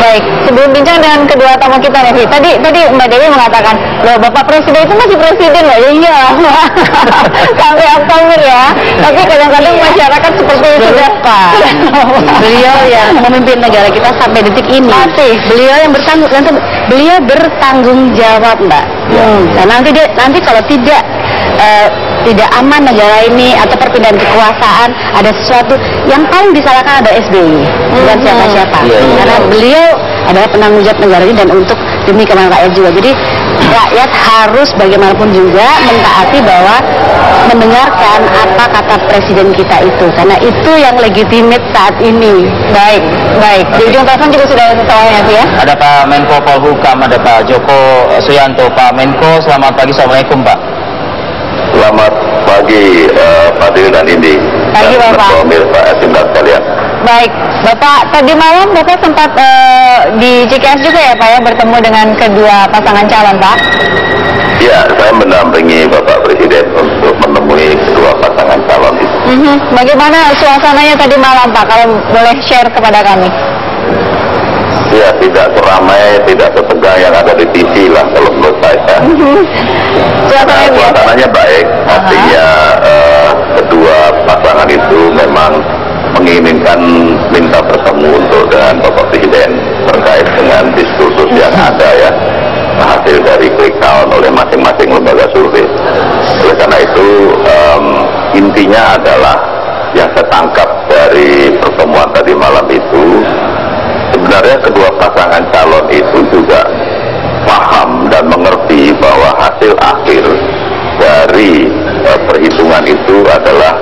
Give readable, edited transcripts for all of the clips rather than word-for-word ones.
Baik, sebelum bincang dengan kedua tamu kita nih, tadi Mbak Dewi mengatakan, loh Bapak Presiden itu masih presiden loh, ya iya, sampai Oktober ya. Tapi kadang-kadang masyarakat seperti itu sudah. Beliau yang memimpin negara kita sampai detik ini. Beliau yang bertanggung jawab, Mbak. Nah, nanti kalau tidak aman negara ini atau perpindahan kekuasaan, ada sesuatu yang paling disalahkan ada SBY, bukan siapa-siapa. Karena beliau adalah penanggung jawab negara ini dan untuk demi kepentingan rakyat juga. Jadi rakyat harus bagaimanapun juga mentaati bahwa mendengarkan apa kata presiden kita itu, karena itu yang legitimate saat ini. Baik. Di ujung telepon juga sudah ada seseorang ya. Ada Pak Menko Polhukam, ada Pak Joko Suyanto. Pak Menko, selamat pagi. Assalamualaikum, Pak. Selamat pagi Pak Dewi dan Indi. Pagi Bapak. Pemirsa Asinda sekalian. Baik, Bapak tadi malam Bapak sempat di CKS juga ya Pak ya, bertemu dengan kedua pasangan calon Pak? Ya, saya mendampingi Bapak Presiden untuk menemui kedua pasangan calon itu. Bagaimana suasananya tadi malam Pak, kalau boleh share kepada kami? Ya, tidak seramai, tidak setegang yang ada di TV lah kalau menurut saya. Suasananya baik, artinya kedua pasangan itu memang menginginkan minta bertemu untuk dengan Bapak Presiden terkait dengan diskursus yang ada ya, hasil dari quick count oleh masing-masing lembaga survei. Oleh karena itu intinya adalah yang saya tangkap dari pertemuan tadi malam itu, sebenarnya kedua pasangan calon itu juga paham dan mengerti bahwa hasil akhir dari perhitungan itu adalah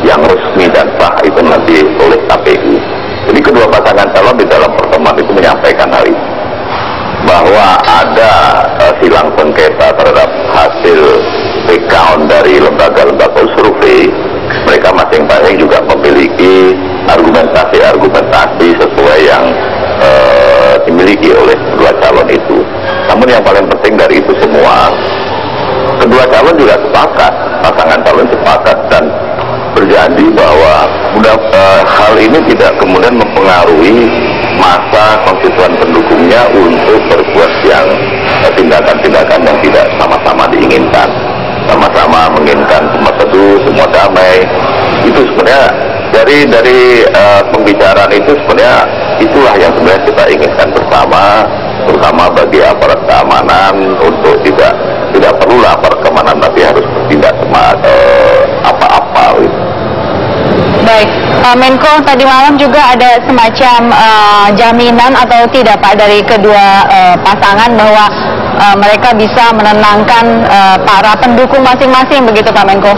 yang resmi dan sah itu nanti oleh KPU. Jadi kedua pasangan calon di dalam pertemuan itu menyampaikan hal ini, bahwa ada silang sengketa terhadap hasil quick count dari lembaga-lembaga survei. Mereka masing-masing juga memiliki argumentasi sesuai yang dimiliki oleh kedua calon itu. Namun yang paling penting dari itu semua, kedua calon juga sepakat, pasangan calon sepakat dan berjanji bahwa hal ini tidak kemudian mempengaruhi masa konstituen pendukungnya untuk berbuat yang tindakan-tindakan yang tidak sama-sama diinginkan. Sama-sama menginginkan semua teduh, semua damai. Itu sebenarnya dari pembicaraan itu sebenarnya itulah yang sebenarnya kita inginkan bersama, terutama bagi aparat keamanan untuk tidak perlu aparat keamanan tapi harus bertindak apa-apa. Baik, Pak Menko, tadi malam juga ada semacam jaminan atau tidak Pak dari kedua pasangan bahwa mereka bisa menenangkan para pendukung masing-masing, begitu Pak Menko?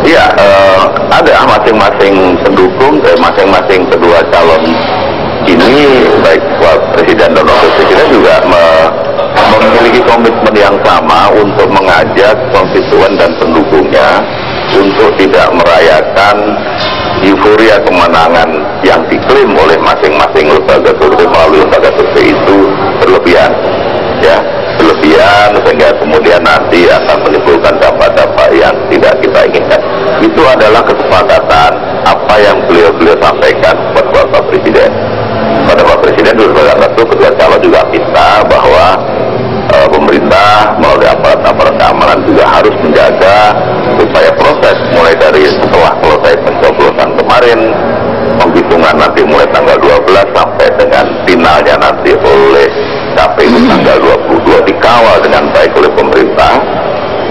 Iya, ada masing-masing pendukung dari masing-masing kedua calon ini, baik Presiden dan Wakil Presiden juga memiliki komitmen yang sama untuk mengajak konstituen dan pendukungnya untuk tidak merayakan euforia kemenangan yang diklaim oleh masing-masing lembaga survei melalui lembaga survei itu berlebihan, ya, sehingga kemudian nanti akan menimbulkan dampak-dampak yang tidak kita inginkan. Itu adalah kesepakatan apa yang beliau sampaikan kepada Bapak Presiden. Pada Bapak Presiden juga tentu kedua calon juga minta bahwa pemerintah melalui aparat keamanan juga harus menjaga supaya proses mulai dari setelah selesai pencoblosan kemarin, penghitungan nanti mulai tanggal 12 sampai dengan finalnya nanti oleh KPU tanggal 22 dikawal dengan baik oleh pemerintah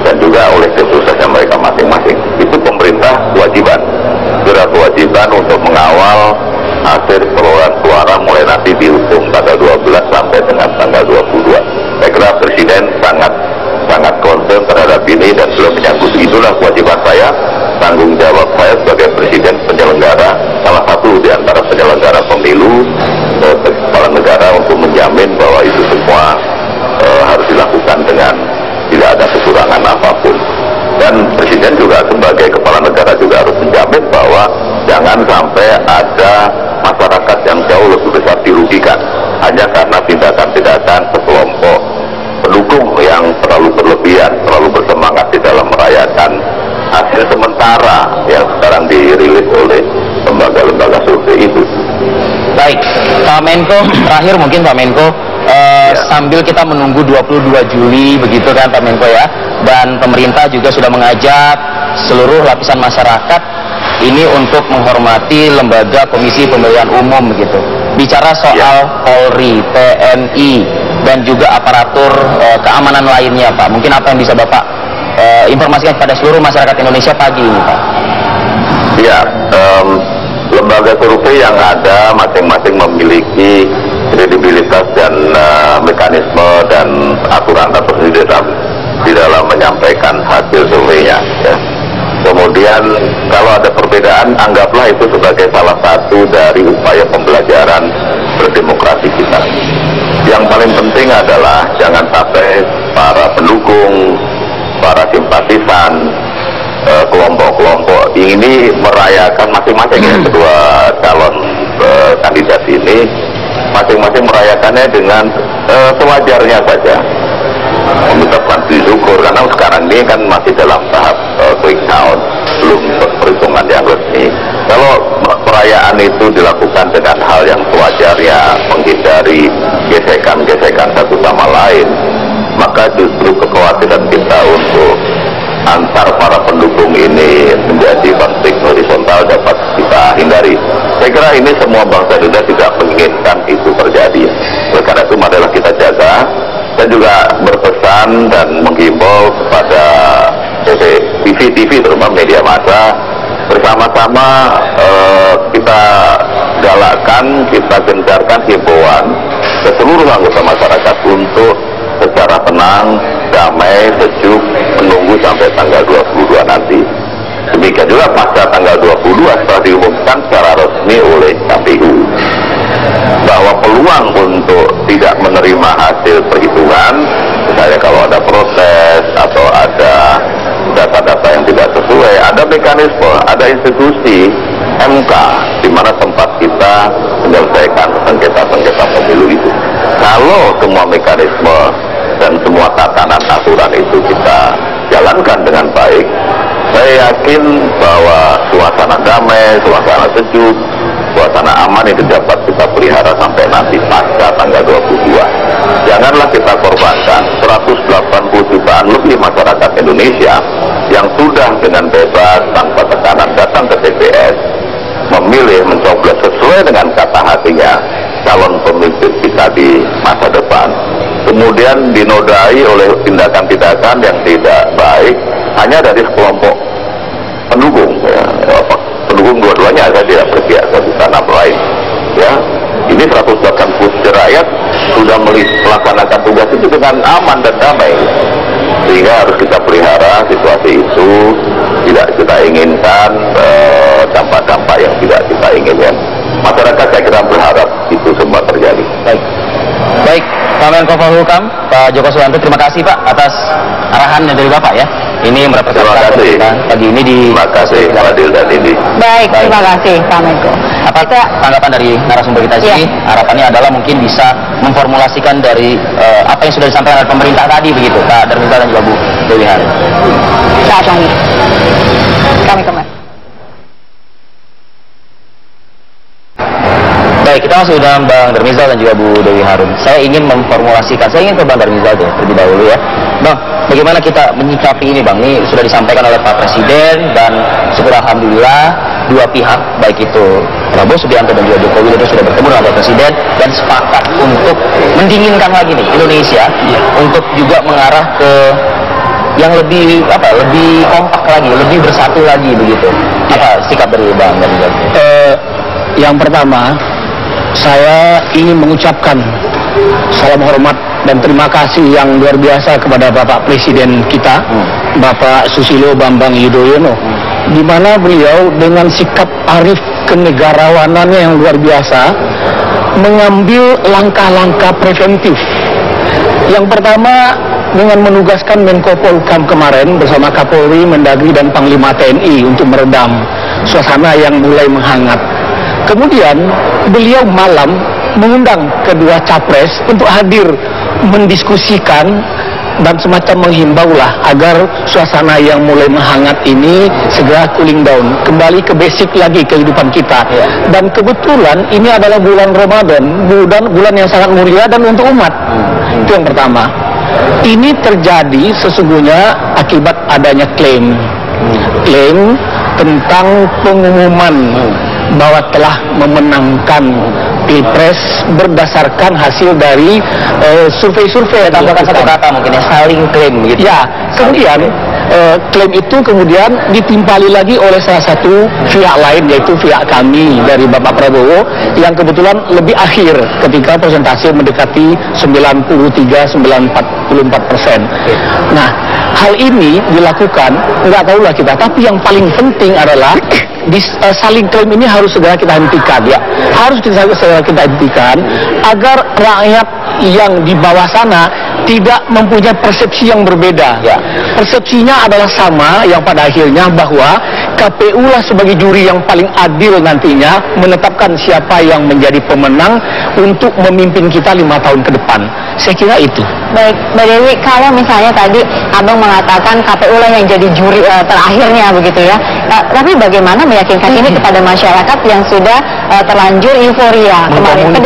dan juga oleh tim suksesnya mereka masing-masing. Itu pemerintah kewajiban untuk mengawal hasil perolehan suara mulai nanti dihukum tanggal 12 sampai dengan tanggal 22. Saya kira Presiden sangat concern terhadap ini dan belum menyangkut. Itulah kewajiban saya, tanggung jawab saya sebagai Presiden penyelenggara, salah satu di antara penyelenggara pemilu kepala negara, untuk menjamin bahwa itu semua harus dilakukan dengan tidak ada kekurangan apapun. Dan Presiden juga sebagai kepala negara juga harus menjamin bahwa jangan sampai ada masyarakat yang jauh lebih besar dirugikan hanya karena tindakan-tindakan sekelompok pendukung yang terlalu berlebihan, terlalu bersemangat di dalam merayakan hasil sementara yang sekarang dirilis oleh lembaga-lembaga survei itu. Baik, Pak Menko, terakhir mungkin Pak Menko, sambil kita menunggu 22 Juli begitu kan Pak Menko ya, dan pemerintah juga sudah mengajak seluruh lapisan masyarakat ini untuk menghormati lembaga Komisi Pemilihan Umum begitu. Bicara soal Polri, TNI, dan juga aparatur keamanan lainnya Pak, mungkin apa yang bisa Bapak informasikan kepada seluruh masyarakat Indonesia pagi ini Pak? Ya, lembaga survei yang ada masing-masing memiliki kredibilitas dan mekanisme dan aturan tertentu di dalam menyampaikan hasil surveinya. Ya. Kemudian kalau ada perbedaan, anggaplah itu sebagai salah satu dari upaya pembelajaran berdemokrasi kita. Yang paling penting adalah jangan sampai para pendukung, para simpatisan, kelompok-kelompok ini merayakan masing-masing ya, kedua calon kandidat ini masing-masing merayakannya dengan sewajarnya saja, mengucapkan syukur karena sekarang ini kan masih dalam tahap quick count, belum perhitungan yang resmi. Kalau perayaan itu dilakukan dengan hal yang sewajarnya, menghindari gesekan-gesekan satu sama lain, maka justru kekhawatiran kita untuk antar para pendukung ini menjadi konflik horizontal dapat kita hindari. Saya kira ini semua bangsa Indonesia tidak menginginkan itu terjadi. Oleh karena itu marilah kita jaga, dan juga berpesan dan menghimbau kepada TV terutama media massa, bersama-sama kita galakkan, kita gencarkan himbauan ke seluruh anggota masyarakat untuk secara tenang, damai, sejuk menunggu sampai tanggal 22 nanti. Demikian juga pasca tanggal 22 setelah diumumkan secara resmi oleh KPU bahwa peluang untuk tidak menerima hasil perhitungan, misalnya kalau ada proses atau ada data-data yang tidak sesuai, ada mekanisme, ada institusi MK di mana tempat kita menyelesaikan sengketa-sengketa pemilu itu. Kalau semua mekanisme dan semua tatanan aturan itu kita jalankan dengan baik, saya yakin bahwa suasana damai, suasana sejuk, suasana aman itu dapat kita pelihara sampai nanti pasca tanggal 22. Janganlah kita korbankan 180 jutaan lebih masyarakat Indonesia yang sudah dengan bebas tanpa tekanan datang ke TPS, memilih mencoblos sesuai dengan kata hatinya calon pemimpin kita di masa depan, kemudian dinodai oleh tindakan-tindakan yang tidak baik hanya dari sekelompok pendukung, ya, pendukung dua-duanya, saya tidak berpihak satu sana lain. Ya, ini 180 rakyat sudah melaksanakan tugas itu dengan aman dan damai, sehingga harus kita pelihara situasi itu. Tidak kita inginkan dampak-dampak yang tidak kita inginkan. Masyarakat saya kira berharap itu semua terjadi. Baik, Pak Menko Polhukam, Pak Joko Suyanto, terima kasih Pak atas arahannya dari Bapak ya. Ini merepresentasikan pagi ini di. Terima kasih Fadil dan Indi. Baik, terima kasih Pak Menko. Apa tanggapan dari narasumber kita sini? Harapannya adalah mungkin bisa memformulasikan dari apa yang sudah disampaikan oleh pemerintah tadi begitu, Pak Darmizal dan juga Bu Dewi Hari. Saat lagi kami kembali. Baik, kita masih dengan Bang Darmizal dan juga Bu Dewi Harun. Saya ingin memformulasikan, saya ingin ke Bang Darmizal deh terlebih dahulu ya. Bang, bagaimana kita menyikapi ini Bang? Ini sudah disampaikan oleh Pak Presiden dan syukur alhamdulillah dua pihak, baik itu Prabowo Subianto dan juga Jokowi Widodo sudah bertemu dengan Pak Presiden dan sepakat untuk mendinginkan lagi nih Indonesia untuk juga mengarah ke yang lebih lebih kompak lagi, lebih bersatu lagi begitu. Apa sikap dari Bang Darmizal? Yang pertama, saya ingin mengucapkan salam hormat dan terima kasih yang luar biasa kepada Bapak Presiden kita, Bapak Susilo Bambang Yudhoyono, di mana beliau dengan sikap arif kenegarawanannya yang luar biasa mengambil langkah-langkah preventif. Yang pertama, dengan menugaskan Menko Polhukam kemarin bersama Kapolri, Mendagri dan Panglima TNI untuk meredam suasana yang mulai menghangat. Kemudian beliau malam mengundang kedua capres untuk hadir mendiskusikan dan semacam menghimbau lah agar suasana yang mulai menghangat ini segera cooling down, kembali ke basic lagi kehidupan kita. Dan kebetulan ini adalah bulan Ramadan, bulan yang sangat mulia dan untuk umat. Itu yang pertama. Ini terjadi sesungguhnya akibat adanya klaim tentang pengumuman bahwa telah memenangkan Pilpres berdasarkan hasil dari survei-survei. Tambahkan satu kata mungkin ya, saling klaim gitu. Ya, kemudian klaim itu kemudian ditimpali lagi oleh salah satu pihak lain, yaitu pihak kami dari Bapak Prabowo yang kebetulan lebih akhir ketika persentase mendekati 93-94%. Nah, hal ini dilakukan, nggak tahulah kita, tapi yang paling penting adalah saling klaim ini harus segera kita hentikan, ya. Harus segera kita hentikan agar rakyat yang di bawah sana tidak mempunyai persepsi yang berbeda. Ya. Persepsinya adalah sama, yang pada akhirnya bahwa KPU lah sebagai juri yang paling adil nantinya menetapkan siapa yang menjadi pemenang untuk memimpin kita 5 tahun ke depan. Saya kira itu. Baik, Mbak Dewi, kalau misalnya tadi Abang mengatakan KPU lah yang jadi juri terakhirnya begitu ya. Tapi bagaimana meyakinkan ini kepada masyarakat yang sudah terlanjur euforia kemarin?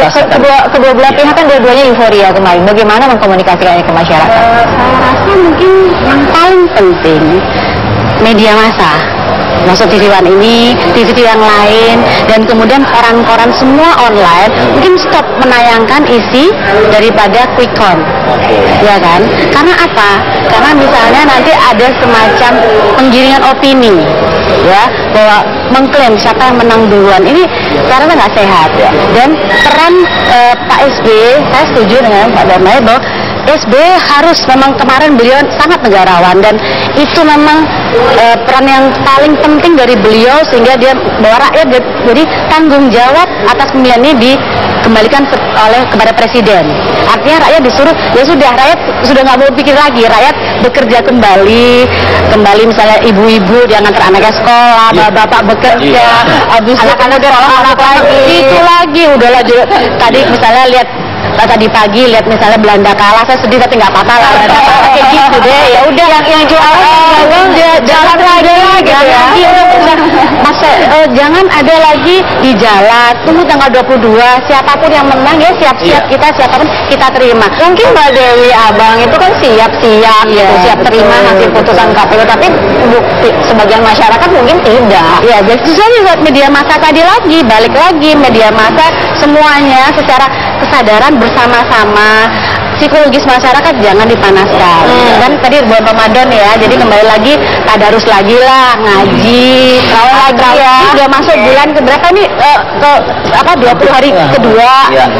Kedua belah pihak kan dua-duanya euforia kemarin. Bagaimana mengkomunikasikannya ke masyarakat? Saya rasa mungkin yang paling penting media massa. Maksud TV One ini, TV yang lain, dan kemudian koran-koran semua online mungkin stop menayangkan isi daripada quick count, ya kan? Karena apa? Karena misalnya nanti ada semacam penggiringan opini, ya, bahwa mengklaim siapa yang menang duluan. Ini karena nggak sehat. Dan peran Pak SBY, saya setuju dengan Pak Darmawan bahwa SBY harus, memang kemarin beliau sangat negarawan dan itu memang peran yang paling penting dari beliau sehingga dia bawa rakyat, jadi tanggung jawab atas pemilihan ini dikembalikan kepada presiden. Artinya rakyat disuruh, ya sudah, rakyat sudah nggak mau pikir lagi, rakyat bekerja kembali misalnya ibu-ibu dia ngantar anaknya sekolah, bapak bekerja, habis anak-anak sekolah lagi, itu lagi udahlah. Tadi misalnya lihat tadi pagi lihat misalnya Belanda kalah, saya sedih tapi nggak apa-apa lah, kayak gitu deh. Ya udah, yang jualan jalan lagi gitu ya. Jangan ada lagi di jalan, tunggu tanggal 22, siapapun yang menang ya siap-siap kita, siapapun kita terima. Mungkin Mbak Dewi, Abang itu kan siap-siap, siap terima hasil putusan KPU, tapi sebagian masyarakat mungkin tidak. Ya, jadi saya media massa tadi lagi, balik lagi media massa semuanya secara kesadaran bersama-sama, psikologis masyarakat jangan dipanaskan. Kan tadi bulan Ramadan ya, jadi kembali lagi tadarus lagi lah, ngaji, lagi ya. Sudah masuk bulan keberapa nih? Ke 20 hari kedua,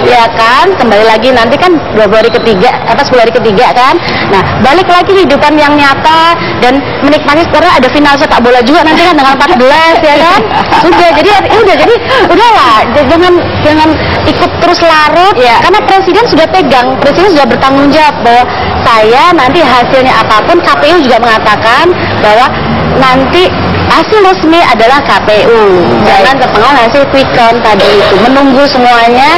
ya kan? Kembali lagi nanti kan 20 hari ketiga, 10 hari ketiga kan? Nah, balik lagi kehidupan yang nyata dan menikmati, karena ada final sepak bola juga nanti kan dengan 14 ya kan? Sudah, jadi udahlah, jangan ikut terus larut, karena presiden sudah pegang, presiden sudah bertanggung jawab bahwa saya nanti hasilnya apapun, KPU juga mengatakan bahwa nanti hasil resmi adalah KPU, jangan terpengaruh hasil quick count tadi itu, menunggu semuanya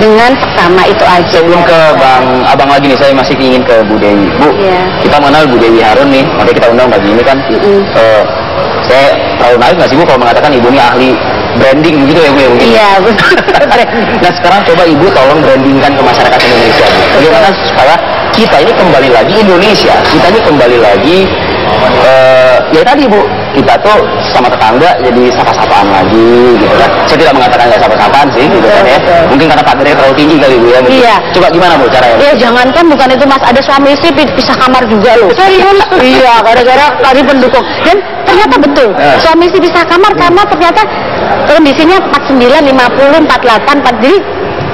dengan seksama itu aja. Sebelum ke Abang lagi nih, saya masih ingin ke Bu Dewi. Bu, kita mengenal Bu Dewi Harun nih, makanya kita undang pagi ini kan. Saya terlalu naif nggak sih Bu kalau mengatakan Ibu ini ahli branding begitu ya Bu ya? Iya, betul. Nah sekarang coba Ibu tolong brandingkan ke masyarakat Indonesia. Bagaimana supaya kita ini kembali lagi Indonesia, kita ini kembali lagi ya tadi Bu, kita tuh sama tetangga jadi sapa-sapaan lagi gitu kan. Saya tidak mengatakan nggak sapa-sapaan sih gitu kan ya. Mungkin karena pagarnya terlalu tinggi kali Bu ya. Iya. Coba gimana Bu caranya? Ya jangankan bukan itu Mas, ada suami istri pisah kamar juga loh. Serius? Iya, gara-gara tadi pendukung. Dan ternyata betul, suami istri pisah kamar karena ternyata kondisinya 49, 50, 48, jadi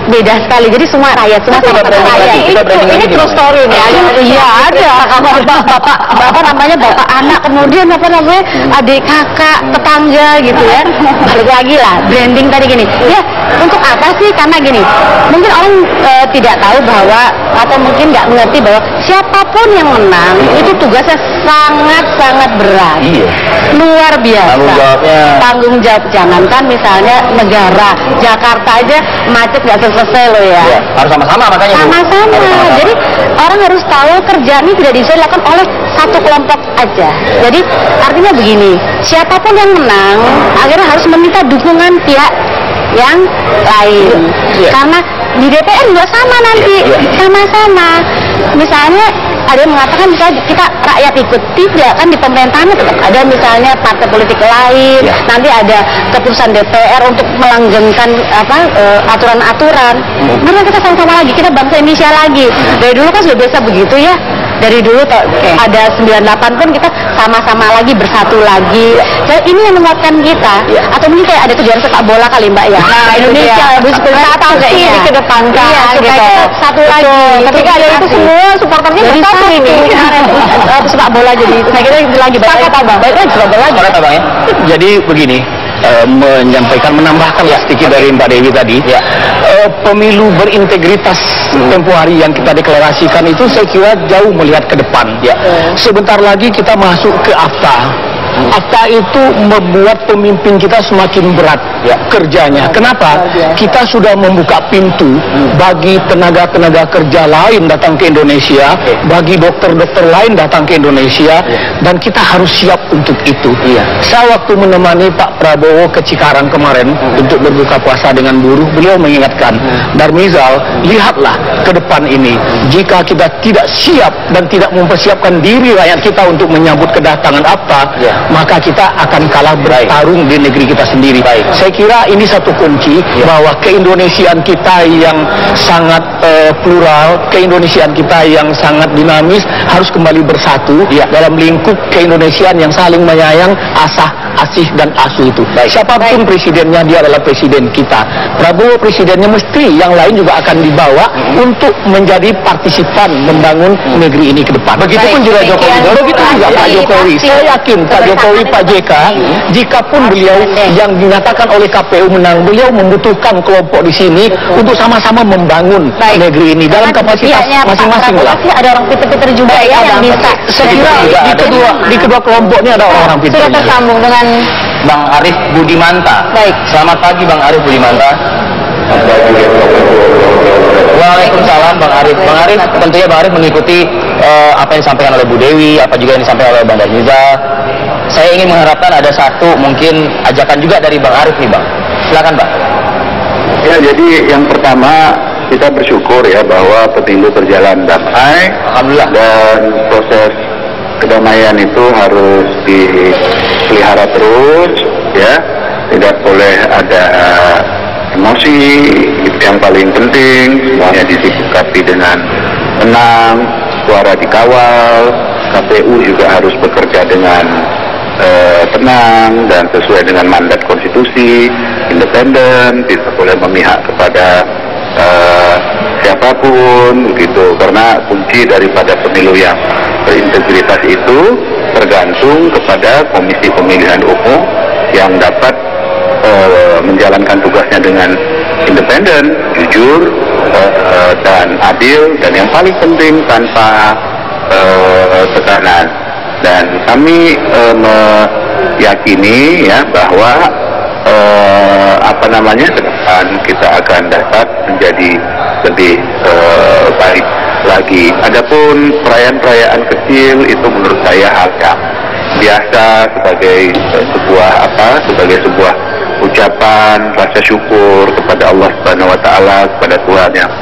beda sekali. Jadi semua rakyat, semua sama rakyat. Ini true story nih. Iya ada. Bapak namanya bapak anak, kemudian apa namanya adik kakak, tetangga gitu ya. Balik lagi lah, branding tadi gini. Ya Untuk apa sih? Karena gini, mungkin orang tidak tahu bahwa, atau mungkin nggak mengerti bahwa siapapun yang menang itu tugasnya sangat-sangat berat. Iya. Luar biasa. Tanggung jawabnya. Tanggung jawab, jangankan misalnya negara, Jakarta aja macet nggak selesai loh ya. Iya, harus sama-sama makanya. Bu. Sama-sama. Harus sama-sama. Jadi orang harus tahu kerjaan ini tidak bisa dilakukan oleh satu kelompok aja. Jadi artinya begini, siapapun yang menang akhirnya harus meminta dukungan pihak yang lain. Iya. Karena di DPR juga sama nanti, Iya. sama-sama. Misalnya ada yang mengatakan misalnya kita rakyat ikut, tidak kan di pemerintahannya tetap ada misalnya partai politik lain. Iya. Nanti ada keputusan DPR untuk melanggengkan aturan-aturan. Kemudian kita sama-sama lagi, kita bangsa Indonesia lagi. Dari dulu kan sudah biasa begitu ya. Dari dulu ada 98 pun kita sama-sama lagi, bersatu lagi. Jadi ini yang menguatkan kita. Atau mungkin kayak ada kejuaraan sepak bola kali Mbak ya. Nah, Indonesia bersatu sih dikedepankan. Iya, supaya gitu. kita satu lagi. Ketika ada itu semua supporternya jadi bersatu satu ini. sepak bola jadi. Nah kita lagi baik Abang. lagi sepak bola lagi. Sepakat, Bang ya? Jadi begini, menambahkan sedikit dari Mbak Dewi tadi, pemilu berintegritas tempoh hari yang kita deklarasikan itu saya kira jauh melihat ke depan. Sebentar lagi kita masuk ke AFTA. AFTA itu membuat pemimpin kita semakin berat kerjanya. Kenapa? Kita sudah membuka pintu bagi tenaga-tenaga kerja lain datang ke Indonesia, bagi dokter-dokter lain datang ke Indonesia, dan kita harus siap untuk itu. Saya waktu menemani Pak Prabowo ke Cikarang kemarin untuk berbuka puasa dengan buruh, beliau mengingatkan, Darmizal, lihatlah ke depan ini. Jika kita tidak siap dan tidak mempersiapkan diri rakyat kita untuk menyambut kedatangan AFTA, maka kita akan kalah bertarung di negeri kita sendiri. Saya kira ini satu kunci bahwa keindonesiaan kita yang sangat plural, keindonesiaan kita yang sangat dinamis harus kembali bersatu dalam lingkup keindonesiaan yang saling menyayang, asih dan asuh itu. Siapapun presidennya, dia adalah presiden kita. Prabowo presidennya, mesti yang lain juga akan dibawa untuk menjadi partisipan membangun negeri ini ke depan. Begitupun juga Jokowi. Begitu juga Pak Jokowi. Saya yakin Pak Jokowi, Pak JK, jikapun beliau yang dinyatakan oleh KPU menang, beliau membutuhkan kelompok di sini untuk sama-sama membangun negeri ini dalam kapasitas masing-masing lah. Ada orang pinter-pinter juga ya yang bisa. Saya kira di kedua kelompok ini ada orang pinter. Sudah tersambung dengan Bang Arif Budimanta. Baik. Selamat pagi Bang Arif Budimanta. Waalaikumsalam Bang Arif. Bang Arif, tentunya Bang Arif mengikuti apa yang disampaikan oleh Bu Dewi, apa juga yang disampaikan oleh Bang Darmizal. Saya ingin mengharapkan ada satu mungkin ajakan juga dari Bang Arif nih Bang. Silakan Bang. Ya, jadi yang pertama kita bersyukur ya bahwa pemilu berjalan damai. Alhamdulillah. Dan proses kedamaian itu harus dipelihara terus, ya. Tidak boleh ada emosi. Itu yang paling penting. Semuanya disikapi dengan tenang, suara dikawal. KPU juga harus bekerja dengan tenang dan sesuai dengan mandat konstitusi, independen, tidak boleh memihak kepada siapapun gitu, karena kunci daripada pemilu yang berintegritas itu tergantung kepada Komisi Pemilihan Umum yang dapat menjalankan tugasnya dengan independen, jujur, dan adil, dan yang paling penting tanpa tekanan. Dan kami meyakini ya bahwa ke depan kita akan dapat menjadi lebih baik lagi. Adapun perayaan-perayaan kecil itu menurut saya hal yang biasa sebagai sebuah ucapan rasa syukur kepada Allah Subhanahu wa taala, kepada Tuhan yang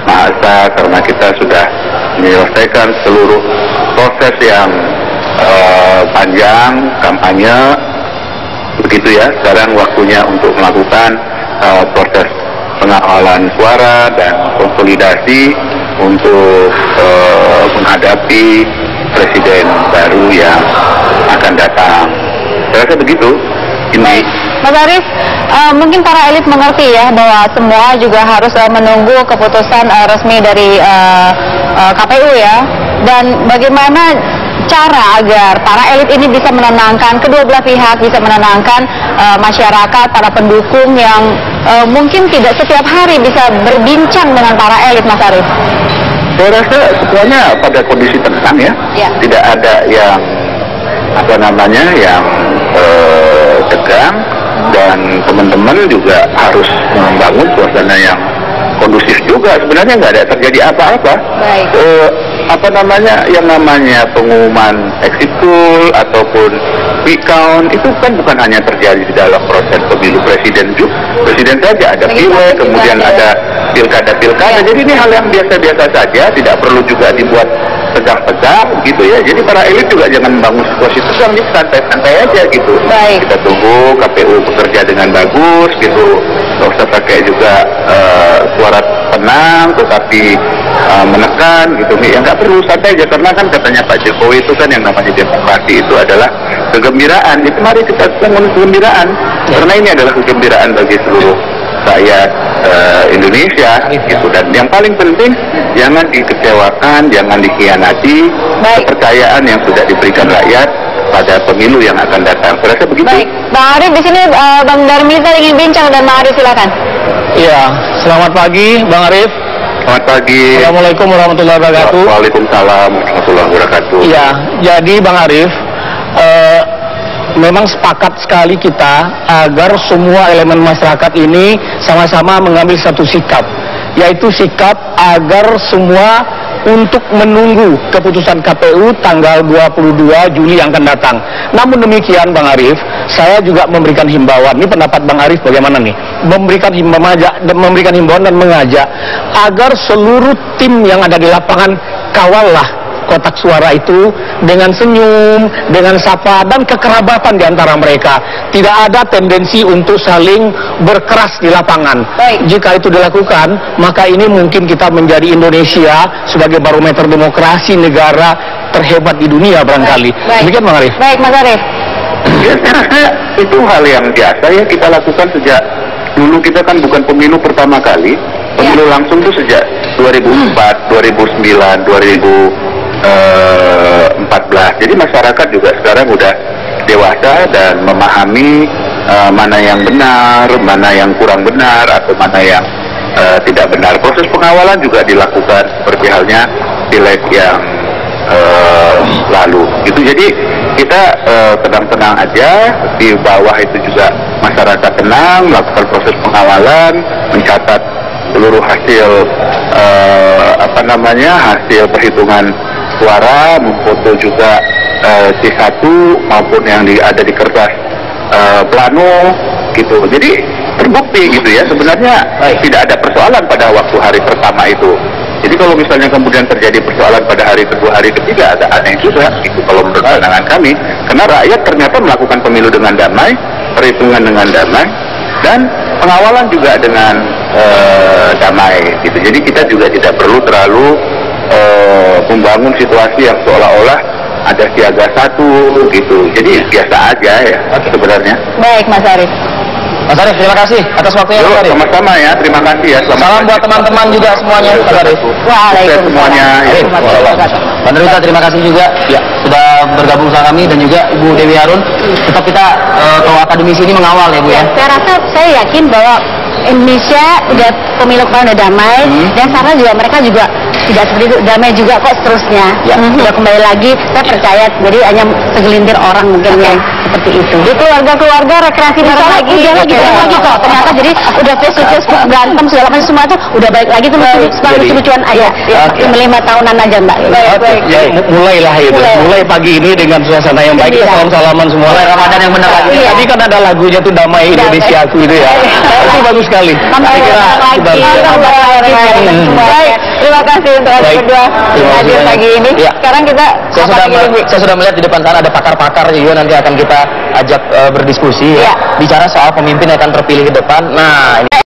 Maha Esa, karena kita sudah menyelesaikan seluruh proses yang panjang kampanye, begitu ya. Sekarang waktunya untuk melakukan proses pengawalan suara dan konsolidasi untuk menghadapi presiden baru yang akan datang. Saya rasa begitu. Ini Mas Arif, mungkin para elit mengerti ya bahwa semua juga harus menunggu keputusan resmi dari KPU ya. Dan bagaimana cara agar para elit ini bisa menenangkan kedua belah pihak, bisa menenangkan masyarakat, para pendukung yang mungkin tidak setiap hari bisa berbincang dengan para elit, Mas Arief? Saya rasa semuanya pada kondisi tenang ya. Tidak ada yang yang tegang, dan teman-teman juga harus membangun suasana yang kondusif juga. Sebenarnya nggak ada terjadi apa-apa. Baik. Yang namanya pengumuman exit poll ataupun quick count itu kan bukan hanya terjadi di dalam proses pemilu presiden saja, ada pileg, kemudian ada pilkada. Jadi ini hal yang biasa-biasa saja, tidak perlu juga dibuat tegang-tegang gitu ya. Jadi para elit juga jangan membangun situasi tegang, jadi santai-santai aja gitu. Baik. Kita tunggu KPU bekerja dengan bagus gitu. Nggak usah pakai juga suara tenang tetapi menekan gitu. Ya nggak perlu, santai aja, karena kan katanya Pak Jokowi itu kan yang namanya demokrasi itu adalah kegembiraan. Jadi mari kita bangun kegembiraan, karena ini adalah kegembiraan bagi seluruh rakyat Indonesia gitu. Dan yang paling penting jangan dikecewakan, jangan dikhianati kepercayaan yang sudah diberikan rakyat pada pemilu yang akan datang. Saya rasa begitu. Baik, Bang Arief di sini Bang Darmizal ingin bincang, dan Bang Arief silakan. Iya, selamat pagi Bang Arief. Selamat pagi. Assalamualaikum warahmatullahi wabarakatuh. Waalaikumsalam warahmatullahi wabarakatuh. Iya, jadi Bang Arief, memang sepakat sekali kita agar semua elemen masyarakat ini sama-sama mengambil satu sikap, yaitu sikap agar semua untuk menunggu keputusan KPU tanggal 22 Juli yang akan datang. Namun demikian Bang Arief, saya juga memberikan himbauan. Ini pendapat Bang Arief bagaimana nih? Memberikan himbauan dan mengajak agar seluruh tim yang ada di lapangan kawallah kotak suara itu dengan senyum, dengan sapa dan kekerabatan di antara mereka. Tidak ada tendensi untuk saling berkeras di lapangan. Baik. Jika itu dilakukan, maka ini mungkin kita menjadi Indonesia sebagai barometer demokrasi negara terhebat di dunia barangkali. Demikian Bang Arief. Baik, Mas Arief. Ya, saya rasa itu hal yang biasa ya kita lakukan sejak dulu. Kita kan bukan pemilu pertama kali. Pemilu langsung itu sejak 2004, 2009, 2014. Jadi masyarakat juga sekarang udah dewasa dan memahami mana yang benar, mana yang kurang benar, atau mana yang tidak benar. Proses pengawalan juga dilakukan seperti halnya pileg yang lalu. Gitu. Jadi kita tenang-tenang aja, di bawah itu juga masyarakat tenang, melakukan proses pengawalan, mencatat seluruh hasil hasil perhitungan suara, memfoto juga C1 maupun yang ada di kertas plano gitu. Jadi terbukti gitu ya, sebenarnya tidak ada persoalan pada waktu hari pertama itu. Jadi kalau misalnya kemudian terjadi persoalan pada hari kedua, hari ketiga, agak aneh juga gitu kalau menurut pandangan kami, karena rakyat ternyata melakukan pemilu dengan damai, perhitungan dengan damai, dan pengawalan juga dengan damai gitu. Jadi kita juga tidak perlu terlalu membangun situasi yang seolah-olah ada siaga satu gitu. Jadi biasa aja ya sebenarnya. Baik, Mas Arief. Mas Arief, terima kasih atas waktunya. Mas Arief. Sama-sama ya, terima kasih ya. Salam buat teman-teman juga semuanya, Mas Arief. Waalaikumsalam. Semuanya. Bang Darmizal, terima kasih juga ya sudah bergabung sama kami, dan juga Ibu Dewi Harun. Tetap kita kalau akademisi ini mengawal ya Bu ya. Saya yakin bahwa Indonesia udah pemilu kemarin udah damai, dan sana juga mereka juga tidak seperti itu, damai juga kok seterusnya. Udah kembali lagi, saya percaya. Jadi hanya segelintir orang mungkin yang seperti itu. Di keluarga-keluarga rekreasi bareng lagi. Udah lagi kok. Ternyata jadi udah Facebook berantem segala macam semua tuh udah balik lagi tuh lucu-lucuan aja. 5 tahunan aja Mbak. Baik. Ya, mulailah itu. Mulai pagi ini dengan suasana yang baik, kita salam-salaman semua. Mulai Ramadan yang benar lagi. Tadi kan ada lagunya tuh Damai Indonesia Aku itu ya. Itu bagus sekali. Saya kira Baik, terima kasih untuk anda berdua hadir pagi ini. Sekarang kita saya sudah melihat di depan sana ada pakar-pakar juga, nanti akan kita ajak berdiskusi ya. Bicara soal pemimpin yang akan terpilih ke depan. Nah, ini